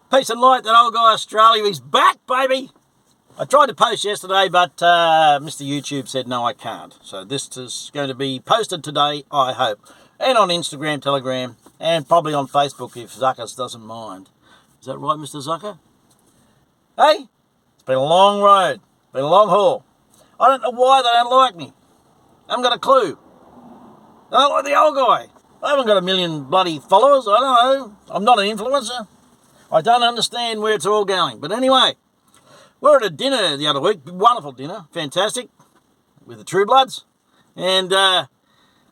Peace and light, that old guy Australia, he's back, baby. I tried to post yesterday, but Mr. YouTube said no, I can't. So this is going to be posted today, I hope. And on Instagram, Telegram, and probably on Facebook if Zuckers doesn't mind. Is that right, Mr. Zucker? Hey, it's been a long road, been a long haul. I don't know why they don't like me. I haven't got a clue. They don't like the old guy. I haven't got a million bloody followers, I don't know. I'm not an influencer. I don't understand where it's all going. But anyway, we were at a dinner the other week, wonderful dinner, fantastic, with the True Bloods. And I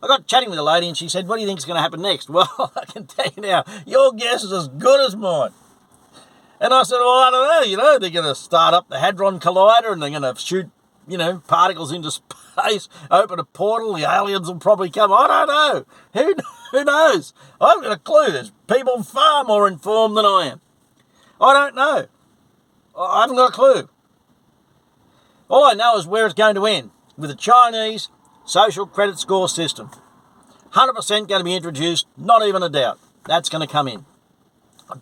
got chatting with a lady and she said, what do you think is going to happen next? Well, I can tell you now, your guess is as good as mine. And I said, well, I don't know, they're going to start up the Hadron Collider and they're going to shoot, particles into space, open a portal, the aliens will probably come. I don't know. Who knows? I haven't got a clue. There's people far more informed than I am. I don't know. I haven't got a clue. All I know is where it's going to end, with the Chinese social credit score system. 100% going to be introduced, not even a doubt. That's going to come in.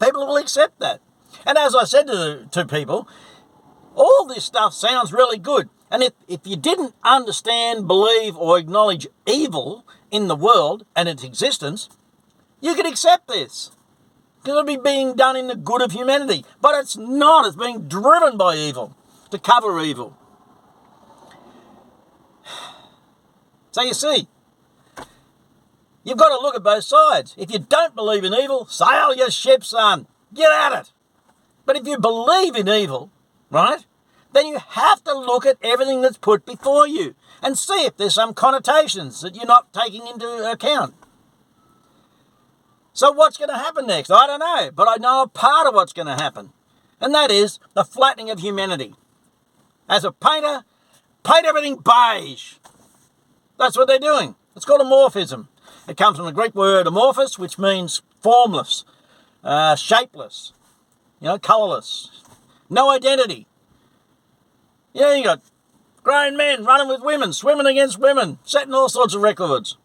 People will accept that. And as I said to people, all this stuff sounds really good. And if you didn't understand, believe, or acknowledge evil in the world and its existence, you could accept this. Because it'll be being done in the good of humanity. But it's not. It's being driven by evil, to cover evil. So you see, you've got to look at both sides. If you don't believe in evil, sail your ship, son. Get at it. But if you believe in evil, right, then you have to look at everything that's put before you and see if there's some connotations that you're not taking into account. So what's going to happen next? I don't know, but I know a part of what's going to happen, and that is the flattening of humanity. As a painter, paint everything beige. That's what they're doing. It's called amorphism. It comes from the Greek word amorphous, which means formless, shapeless, colourless, no identity. You got grown men running with women, swimming against women, setting all sorts of records.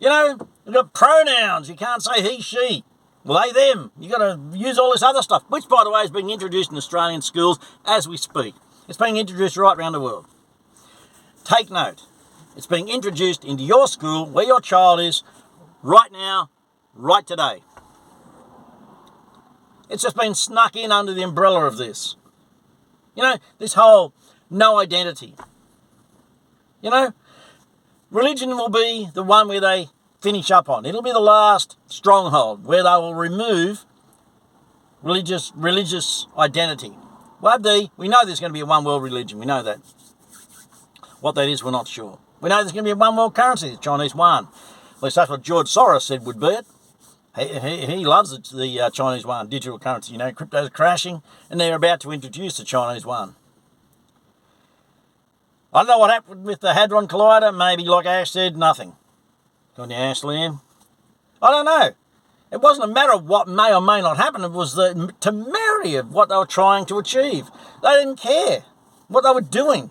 You've got pronouns. You can't say he, she, they, them. You've got to use all this other stuff, which, by the way, is being introduced in Australian schools as we speak. It's being introduced right around the world. Take note. It's being introduced into your school, where your child is, right now, right today. It's just been snuck in under the umbrella of this. This whole no identity. Religion will be the one where they finish up on. It'll be the last stronghold where they will remove religious identity. We know there's going to be a one world religion. We know that. What that is, we're not sure. We know there's going to be a one world currency, the Chinese yuan. At least that's what George Soros said would be it. He loves the Chinese yuan, digital currency. Crypto's crashing, and they're about to introduce the Chinese yuan. I don't know what happened with the Hadron Collider. Maybe, like Ash said, nothing. Got any Ash, Liam? I don't know. It wasn't a matter of what may or may not happen. It was the temerity of what they were trying to achieve. They didn't care what they were doing.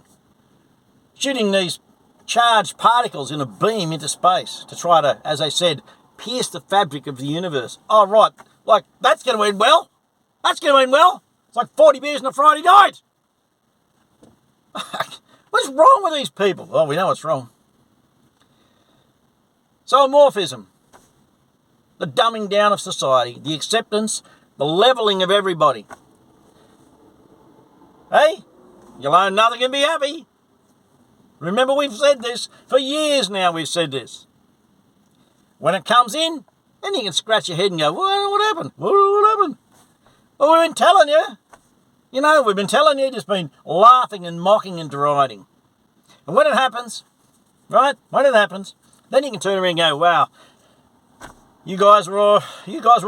Shooting these charged particles in a beam into space to try to, as they said, pierce the fabric of the universe. Oh, right. Like, that's going to end well. That's going to end well. It's like 40 beers on a Friday night. What's wrong with these people? Oh, we know what's wrong. So amorphism, the dumbing down of society, the acceptance, the levelling of everybody. Hey, you'll own nothing and be happy. Remember, we've said this. For years now we've said this. When it comes in, then you can scratch your head and go, what happened? What happened? Well, we've been telling you. We've been telling you, just been laughing and mocking and deriding. And when it happens, right, then you can turn around and go, wow, you guys were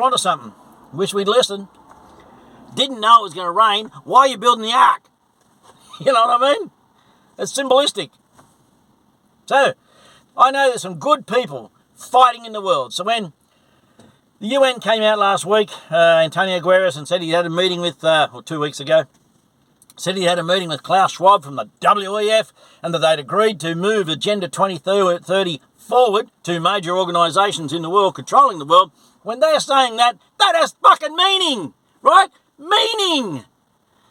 onto something. Wish we'd listened. Didn't know it was going to rain. Why are you building the ark? You know what I mean? It's symbolistic. So, I know there's some good people fighting in the world. So when the UN came out last week, Antonio Guterres, and said he had a meeting with, 2 weeks ago, said he had a meeting with Klaus Schwab from the WEF and that they'd agreed to move Agenda 2030 forward to major organisations in the world controlling the world. when they're saying that, that has fucking meaning, right? Meaning.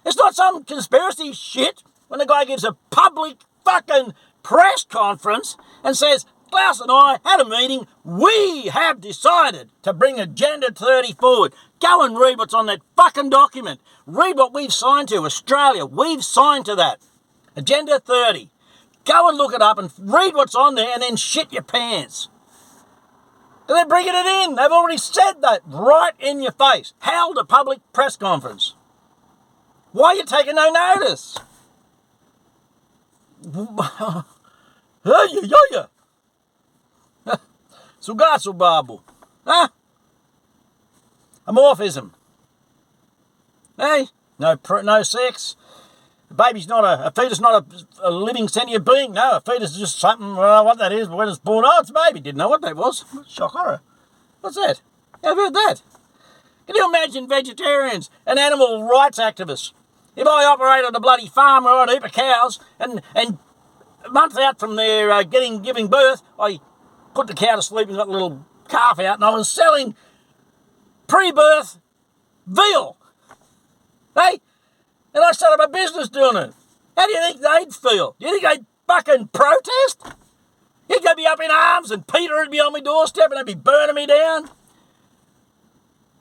It's not some conspiracy shit when the guy gives a public fucking press conference and says, Klaus and I had a meeting. We have decided to bring Agenda 30 forward. Go and read what's on that fucking document. Read what we've signed to, Australia. We've signed to that. Agenda 30. Go and look it up and read what's on there and then shit your pants. And they're bringing it in. They've already said that right in your face. Held a public press conference. Why are you taking no notice? Sugasu babu. Huh? Amorphism. Hey? No sex. A baby's not a fetus, not a living sentient being. No, a fetus is just something, what that is, but when it's born, oh, it's a baby. Didn't know what that was. Shock horror. What's that? How about that? Can you imagine vegetarians and animal rights activists? If I operated a bloody farm where I had a heap of cows and a month out from their giving birth, I put the cow to sleep and got the little calf out and I was selling pre-birth veal. Hey? And I started my business doing it. How do you think they'd feel? Do you think they'd fucking protest? You'd go be up in arms and Peter would be on my doorstep and they'd be burning me down.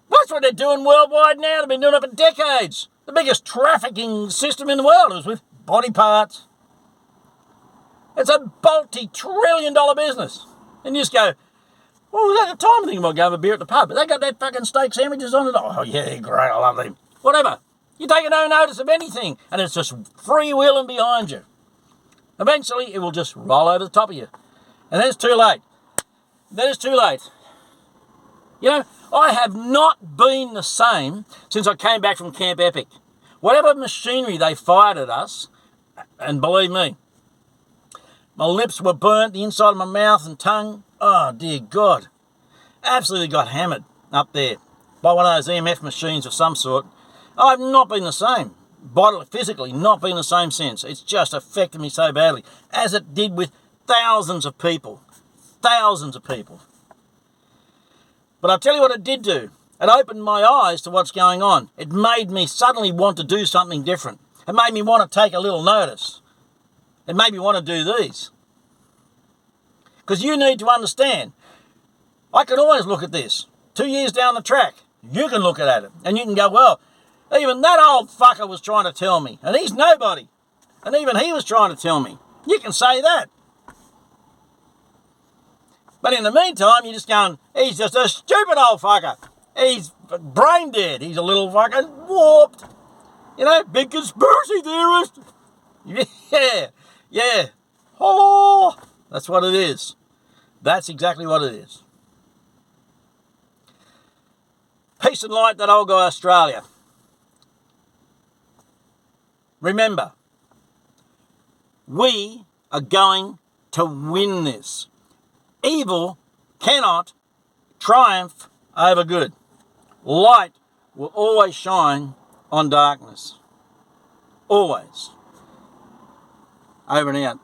That's what they're doing worldwide now. They've been doing it for decades. The biggest trafficking system in the world is with body parts. It's a multi-trillion-dollar business. And you just go, well, was that the time I think about going have a beer at the pub? But they got that fucking steak sandwiches on it. Oh, yeah, great, I love them. Whatever. You take no notice of anything, and it's just freewheeling behind you. Eventually, it will just roll over the top of you. And then it's too late. Then it's too late. You know, I have not been the same since I came back from Camp Epic. Whatever machinery they fired at us, and believe me, my lips were burnt, the inside of my mouth and tongue. Oh, dear God. Absolutely got hammered up there by one of those EMF machines of some sort. I've not been the same. Bodily, physically, not been the same since. It's just affected me so badly, as it did with thousands of people. Thousands of people. But I'll tell you what it did do. It opened my eyes to what's going on. It made me suddenly want to do something different. It made me want to take a little notice. It made me want to do these. Because you need to understand, I can always look at this. 2 years down the track, you can look at it. And you can go, well, even that old fucker was trying to tell me. And he's nobody. And even he was trying to tell me. You can say that. But in the meantime, you're just going, he's just a stupid old fucker. He's brain dead. He's a little fucking warped. You know, big conspiracy theorist. Yeah. Hello. That's what it is. That's exactly what it is. Peace and light, that old guy Australia. Remember, we are going to win this. Evil cannot triumph over good. Light will always shine on darkness. Always. Over and out.